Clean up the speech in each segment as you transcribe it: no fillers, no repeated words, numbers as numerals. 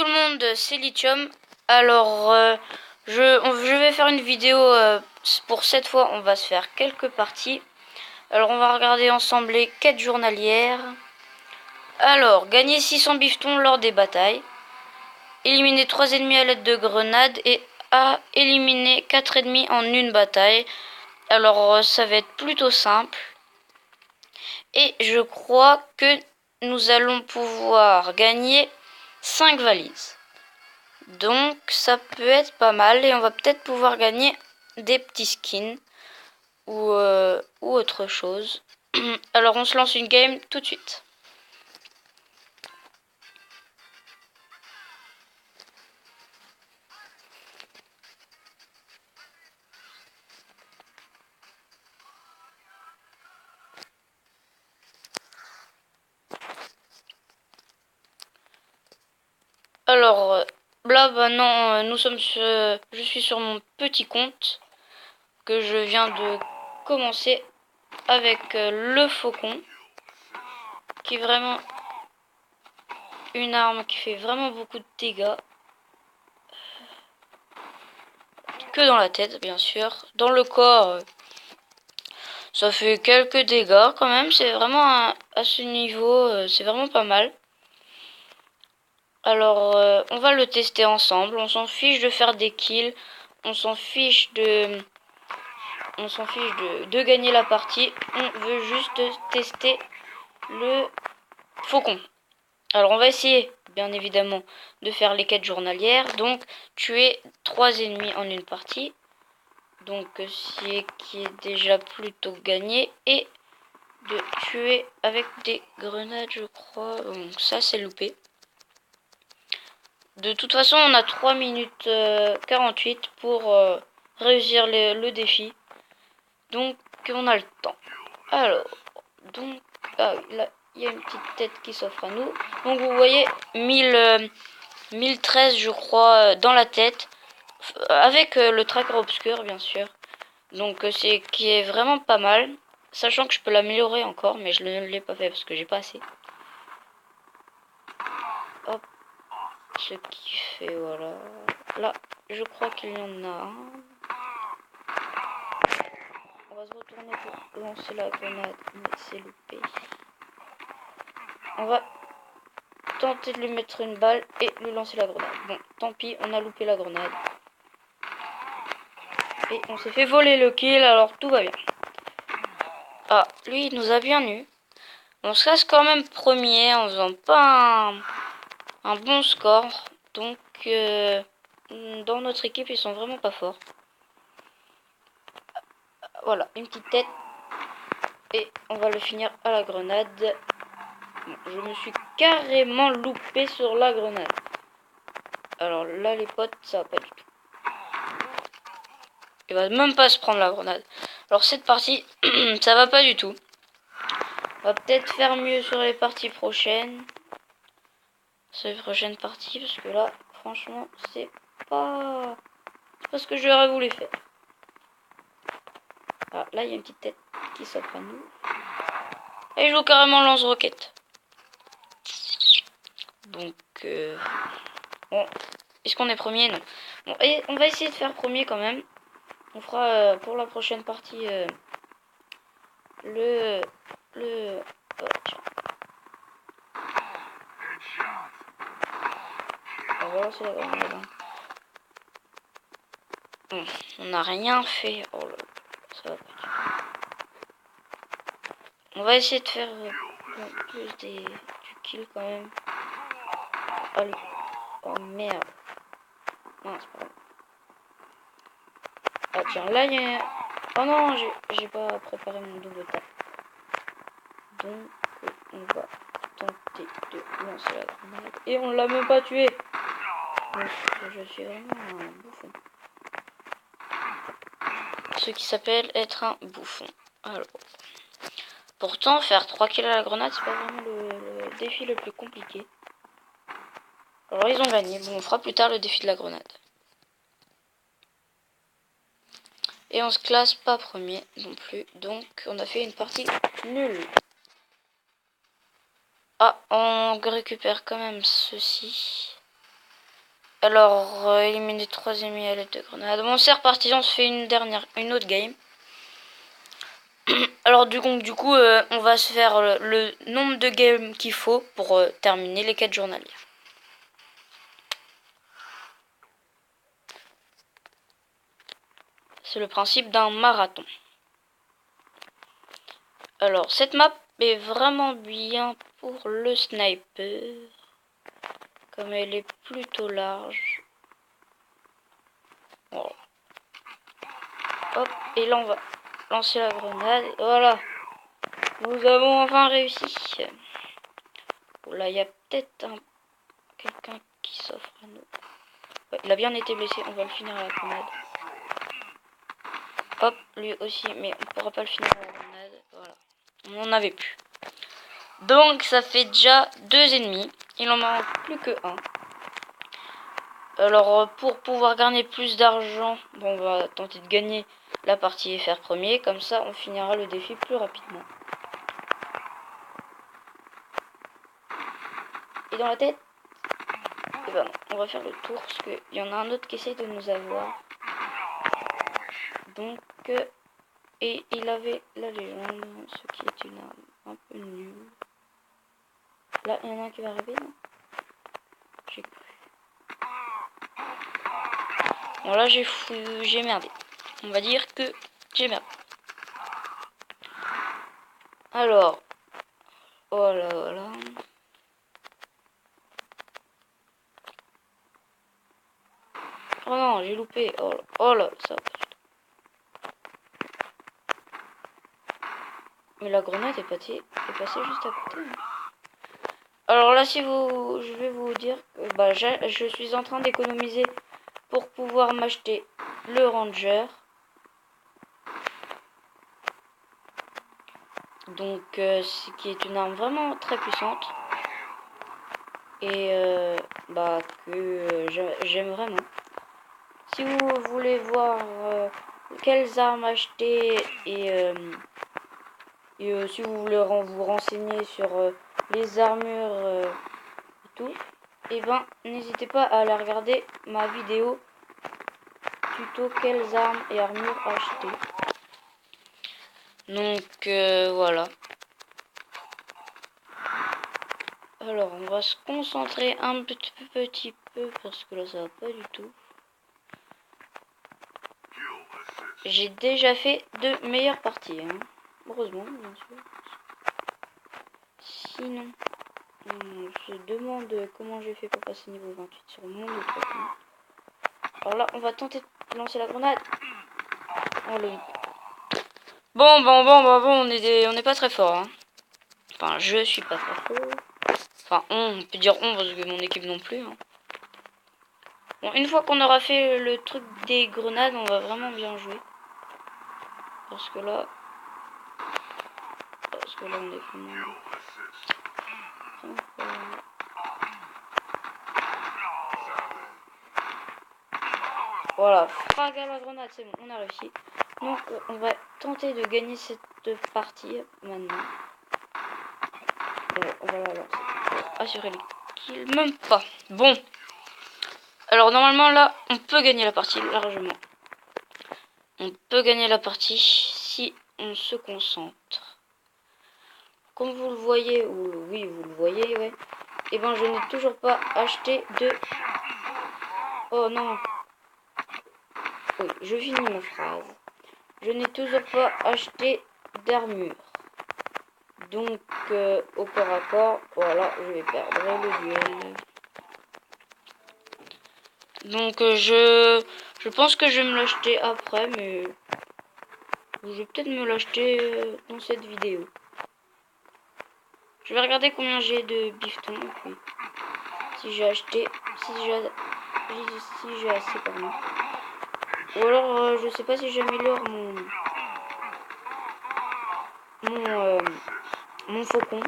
tout le monde, c'est Lithium. Alors, je vais faire une vidéo pour cette fois. On va se faire quelques parties. Alors, on va regarder ensemble les quêtes journalières. Alors, gagner 600 bifetons lors des batailles. Éliminer 3 ennemis à l'aide de grenades et éliminer 4 ennemis en une bataille. Alors, ça va être plutôt simple. Et je crois que nous allons pouvoir gagner 5 valises. Donc ça peut être pas mal et on va peut-être pouvoir gagner des petits skins ou autre chose. Alors on se lance une game tout de suite. Alors là maintenant je suis sur mon petit compte que je viens de commencer avec le faucon qui est vraiment une arme qui fait vraiment beaucoup de dégâts. Que dans la tête bien sûr. Dans le corps ça fait quelques dégâts quand même. C'est vraiment à ce niveau c'est vraiment pas mal. Alors on va le tester ensemble. On s'en fiche de faire des kills. On s'en fiche de gagner la partie. On veut juste tester le faucon. Alors on va essayer bien évidemment de faire les quêtes journalières. Donc tuer 3 ennemis en une partie. Donc qui est déjà plutôt gagné. Et de tuer avec des grenades je crois. Donc ça c'est loupé. De toute façon on a 3 minutes 48 pour réussir le défi. Donc on a le temps. Alors donc là il y a une petite tête qui s'offre à nous. Donc vous voyez 1013 je crois dans la tête. Avec le tracker obscur bien sûr. Donc c'est qui est vraiment pas mal. Sachant que je peux l'améliorer encore. Mais je ne l'ai pas fait parce que j'ai pas assez. Hop. Ce qui fait voilà. Là je crois qu'il y en a un. On va se retourner pour lancer la grenade. Mais c'est loupé. On va tenter de lui mettre une balle et lui lancer la grenade. Bon tant pis on a loupé la grenade. Et on s'est fait voler le kill alors tout va bien. Ah lui il nous a bien eu. On se classe quand même premier en faisant pas un bon score. Donc dans notre équipe ils sont vraiment pas forts. Voilà une petite tête. Et on va le finir à la grenade. Bon, je me suis carrément loupé sur la grenade. Alors là les potes ça va pas du tout. Il va même pas se prendre la grenade. Alors cette partie ça va pas du tout. On va peut-être faire mieux sur les parties prochaines. Sur les prochaines parties parce que là franchement c'est pas ce que j'aurais voulu faire. Ah, là il y a une petite tête qui s'offre à nous. Et je joue carrément lance-roquette. Donc bon, est-ce qu'on est premier? Non. Bon, et on va essayer de faire premier quand même. On fera pour la prochaine partie le oh, tiens. On va lancer la grenade. Bon, on n'a rien fait. Oh là là, ça va pas du tout. On va essayer de faire plus du kill quand même. Allez. Oh merde. Non, c'est pas grave. Ah tiens, là il y a... Oh non, j'ai pas préparé mon double tap. Donc on va tenter de lancer la grenade. Et on l'a même pas tué. Donc, je suis vraiment un bouffon. Ce qui s'appelle être un bouffon. Alors, pourtant faire 3 kills à la grenade c'est pas vraiment le défi le plus compliqué. Alors ils ont gagné. Bon, on fera plus tard le défi de la grenade. Et on se classe pas premier non plus. Donc on a fait une partie nulle. Ah, on récupère quand même ceci. Alors, éliminer 3 ennemis à l'aide de grenades. Bon, c'est reparti, on se fait une autre game. Alors, du coup, on va se faire le nombre de games qu'il faut pour terminer les quêtes journalières. C'est le principe d'un marathon. Alors, cette map est vraiment bien pour le sniper. Comme elle est plutôt large. Voilà. Hop, et là on va lancer la grenade. Voilà. Nous avons enfin réussi. Bon, là, il y a peut-être quelqu'un qui s'offre à nous. Ouais, il a bien été blessé, on va le finir à la grenade. Hop, lui aussi, mais on pourra pas le finir à la grenade. Voilà. On n'en avait plus. Donc ça fait déjà 2 ennemis. Il en manque plus que 1. Alors pour pouvoir gagner plus d'argent, bon, on va tenter de gagner la partie et faire premier. Comme ça on finira le défi plus rapidement. Et dans la tête, et ben non, on va faire le tour parce qu'il y en a un autre qui essaye de nous avoir. Donc et il avait la légende, ce qui est une arme un peu nulle. Là il y en a un qui va arriver, non? J'ai cru. Bon là j'ai merdé. On va dire que j'ai merdé. Alors, oh là voilà. Oh non, j'ai loupé. Oh là, ça. Mais la grenade est passée juste à côté. Alors là, je vais vous dire que bah, je suis en train d'économiser pour pouvoir m'acheter le Ranger. Donc, ce qui est une arme vraiment très puissante. Et bah, que j'aime vraiment. Si vous voulez voir quelles armes acheter et si vous voulez vous renseigner sur les armures et tout, et ben n'hésitez pas à aller regarder ma vidéo tuto quelles armes et armures acheter. Donc voilà. Alors on va se concentrer un petit peu parce que là ça va pas du tout. J'ai déjà fait de meilleures parties, hein. Heureusement bien sûr. Sinon, on se demande comment j'ai fait pour passer niveau 28 sur mon autre compte. Alors là, on va tenter de lancer la grenade. Oh, bon, on est pas très fort, hein. Enfin, je suis pas très fort. Enfin, on peut dire on parce que mon équipe non plus, hein. Bon, une fois qu'on aura fait le truc des grenades, on va vraiment bien jouer. Parce que là, on est vraiment... Voilà, frag à la grenade, c'est bon, on a réussi. Donc on va tenter de gagner cette partie maintenant. On va la lancer. Assurer les kills, même pas. Bon. Alors normalement là, on peut gagner la partie largement. On peut gagner la partie si on se concentre. Comme vous le voyez, ou oui vous le voyez, ouais. Et ben je n'ai toujours pas acheté de... Oh non. Oui, je finis ma phrase. Je n'ai toujours pas acheté d'armure. Donc, au corps à corps, voilà, je vais perdre le duel. Donc, je pense que je vais me l'acheter après, mais je vais peut-être me l'acheter dans cette vidéo. Je vais regarder combien j'ai de bifton, et puis si j'ai acheté, si j'ai assez, pardon. Ou alors, je sais pas si j'améliore mon faucon,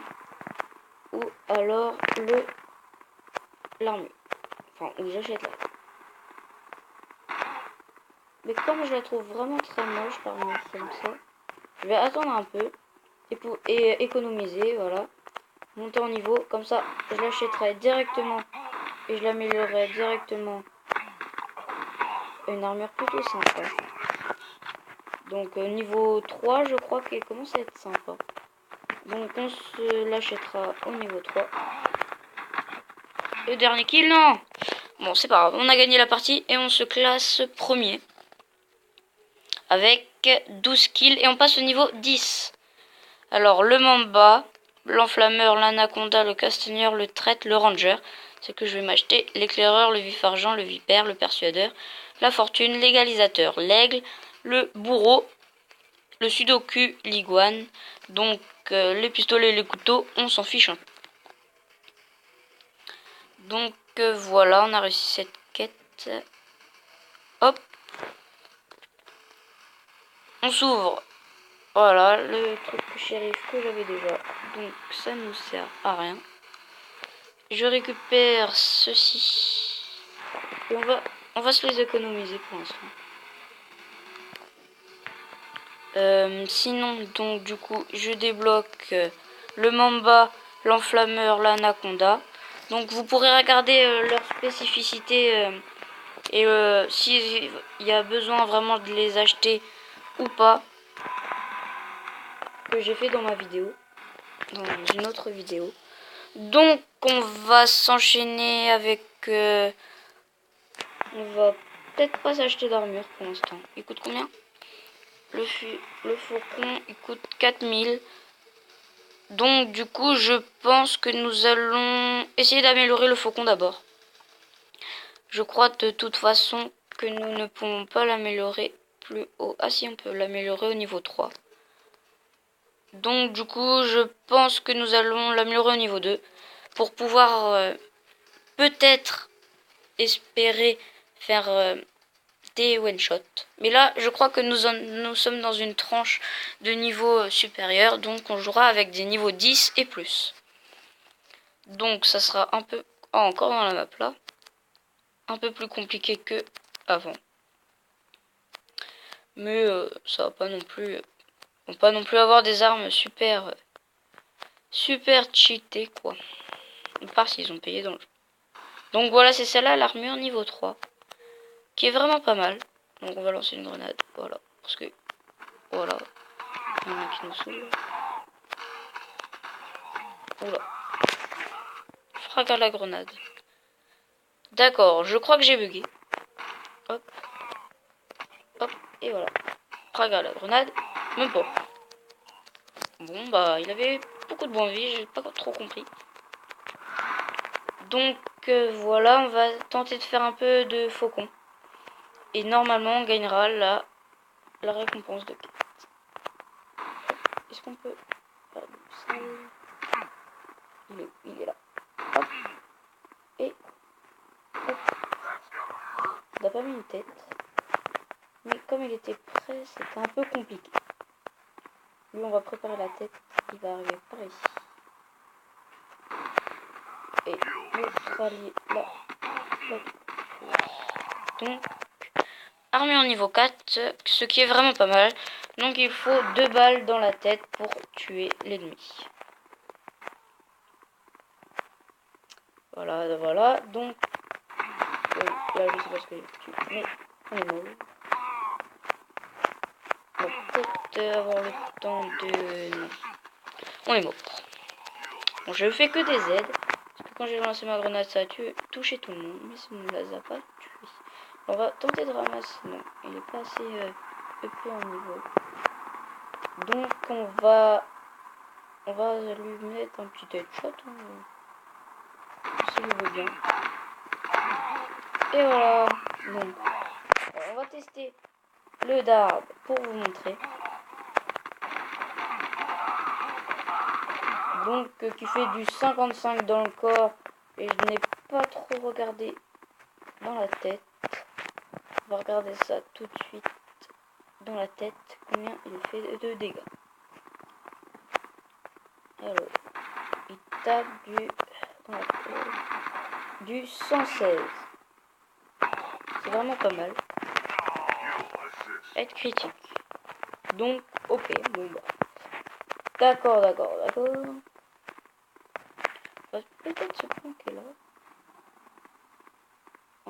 ou alors l'armure. Enfin, où j'achète là. Mais comme je la trouve vraiment très moche l'armure comme ça, je vais attendre un peu et économiser, voilà. Monter en niveau, comme ça je l'achèterai directement et je l'améliorerai directement à une armure plutôt sympa. Donc niveau 3 je crois qu'elle commence à être sympa. Donc on se l'achètera au niveau 3. Le dernier kill, non. Bon, c'est pas grave, on a gagné la partie et on se classe premier. Avec 12 kills et on passe au niveau 10. Alors le Mamba, l'Enflammeur, l'Anaconda, le Castagneur, le Traître, le Ranger. C'est que je vais m'acheter l'éclaireur, le vif-argent, le vipère, le persuadeur, la fortune, l'égalisateur, l'aigle, le bourreau, le sudoku, l'iguane. Donc les pistolets et les couteaux, on s'en fiche un peu. Donc voilà, on a réussi cette quête. Hop. On s'ouvre. Voilà, le truc shérif que j'avais déjà. Donc ça nous sert à rien. Je récupère ceci. Et on va se les économiser pour l'instant. Sinon, donc du coup, je débloque le Mamba, l'Enflammeur, l'Anaconda. Donc vous pourrez regarder leurs spécificités et s'il y a besoin vraiment de les acheter ou pas. Que j'ai fait dans ma vidéo. Dans une autre vidéo. Donc on va s'enchaîner avec... on va peut-être pas s'acheter d'armure pour l'instant. Il coûte combien? Le faucon, il coûte 4000. Donc du coup, je pense que nous allons essayer d'améliorer le faucon d'abord. Je crois de toute façon que nous ne pouvons pas l'améliorer plus haut. Ah si, on peut l'améliorer au niveau 3. Donc du coup, je pense que nous allons l'améliorer au niveau 2. Pour pouvoir peut-être espérer faire des one-shot. Mais là, je crois que nous sommes dans une tranche de niveau supérieur. Donc on jouera avec des niveaux 10 et plus. Donc ça sera un peu... Oh, encore dans la map là. Un peu plus compliqué que avant. Mais ça va pas non plus... on va pas non plus avoir des armes super... super cheatées quoi. À part s'ils ont payé dans le jeu. Donc voilà, c'est celle-là, l'armure niveau 3. Qui est vraiment pas mal. Donc on va lancer une grenade. Voilà. Parce que... voilà. Il y en a qui nous saoulent. Oula. Frag à la grenade. D'accord, je crois que j'ai bugué. Hop. Hop. Et voilà. Frag à la grenade. Même pas. Bon bah il avait beaucoup de points de vie, j'ai pas trop compris. Donc voilà, on va tenter de faire un peu de faucon. Et normalement on gagnera la récompense de quête. Est-ce qu'on peut... il est là. Hop. Et... hop. On n'a pas mis une tête. Mais comme il était prêt, c'était un peu compliqué. Lui on va préparer la tête. Il va arriver par ici. Et le salier là. Donc, armure en niveau 4, ce qui est vraiment pas mal. Donc il faut 2 balles dans la tête pour tuer l'ennemi. Voilà, voilà. Donc, là je sais pas ce que j'ai tué, mais on est mort. On va peut-être avoir le temps de... non. On est mort. Bon, je fais que des aides. Parce que quand j'ai lancé ma grenade, ça a touché tout le monde. Mais ça ne les a pas tués. On va tenter de ramasser. Non, il est pas assez EP en niveau. Donc on va lui mettre un petit headshot. Si vous voulez bien. Et voilà. Donc, on va tester le dard pour vous montrer. Donc qui fait du 55 dans le corps. Et je n'ai pas trop regardé dans la tête. On va regarder ça tout de suite. Dans la tête, combien il fait de dégâts. Alors, il tape du 116. C'est vraiment pas mal. Être critique. Donc, ok, bon bah. D'accord. On va peut-être se planquer là.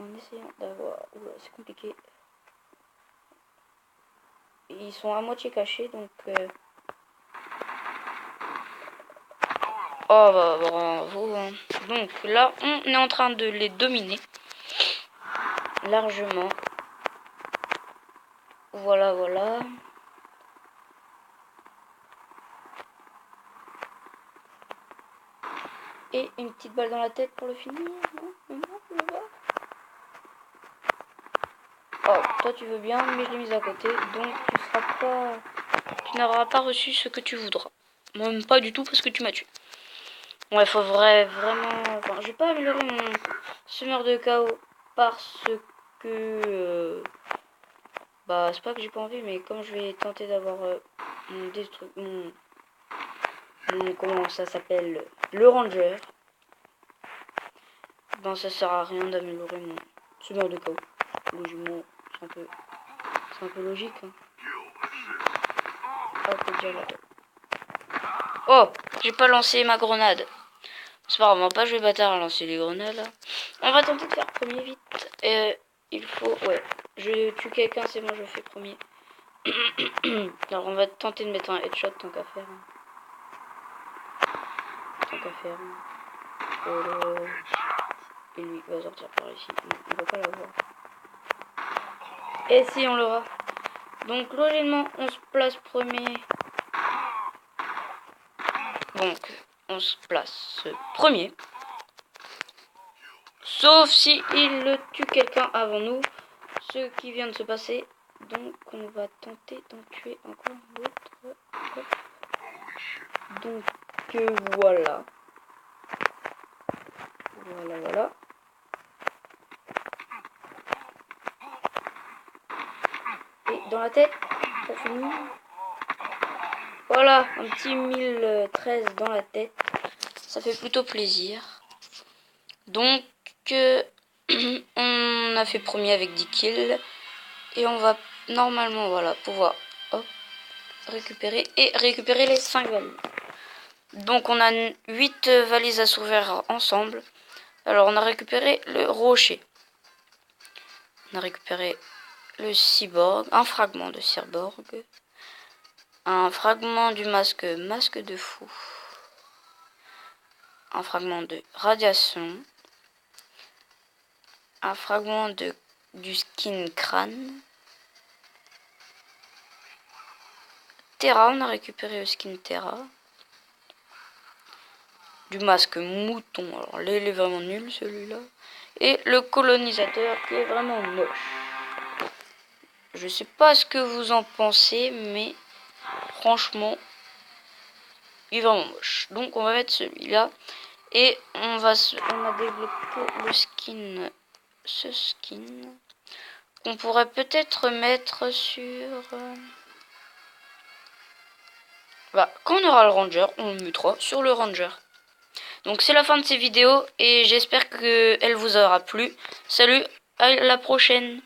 en essayant d'avoir... Oula, c'est compliqué. Ils sont à moitié cachés, donc... Oh bah bravo. Hein. Donc là, on est en train de les dominer. Largement. Voilà, voilà. Et une petite balle dans la tête pour le finir. Oh, toi tu veux bien, mais je l'ai mise à côté. Donc tu n'auras pas reçu ce que tu voudras. Même pas du tout parce que tu m'as tué. Ouais, faut vraiment... Enfin, je vais pas améliorer mon semeur de chaos parce que... bah, c'est pas que j'ai pas envie, mais comme je vais tenter d'avoir comment ça s'appelle, le ranger, ben ça sert à rien d'améliorer mon semeur de chaos. Logiquement, c'est un peu logique. Hein. Hop, déjà là. Oh, j'ai pas lancé ma grenade. C'est pas grave, on va pas jouer bâtard à lancer les grenades là. On va tenter de faire premier vite. Il faut... Ouais, je tue quelqu'un, c'est bon, je fais premier. Alors on va tenter de mettre un headshot tant qu'à faire. Tant qu'à faire. Et lui va sortir par ici. On va pas l'avoir. Et si on l'aura. Donc logiquement on se place premier. Donc on se place premier. Sauf si il tue quelqu'un avant nous. Ce qui vient de se passer. Donc on va tenter d'en tuer encore l'autre. Donc voilà. Voilà. Et dans la tête, pour finir. Voilà, un petit 1013 dans la tête. Ça fait plutôt plaisir. Donc on a fait premier avec 10 kills. Et on va normalement voilà pouvoir récupérer les 5 valises. Donc on a 8 valises à s'ouvrir ensemble. Alors on a récupéré le rocher. On a récupéré le cyborg, un fragment de cyborg. Un fragment du masque de fou. Un fragment de radiation. Un fragment du skin crâne. Terra, on a récupéré le skin Terra. Du masque mouton, alors il est vraiment nul celui-là. Et le colonisateur qui est vraiment moche. Je sais pas ce que vous en pensez, mais franchement, il est vraiment moche. Donc on va mettre celui-là. Et on a développé le skin, ce skin, qu'on pourrait peut-être mettre sur... Bah, quand on aura le ranger, on le mettra sur le ranger. Donc c'est la fin de ces vidéos et j'espère qu'elle vous aura plu. Salut, à la prochaine.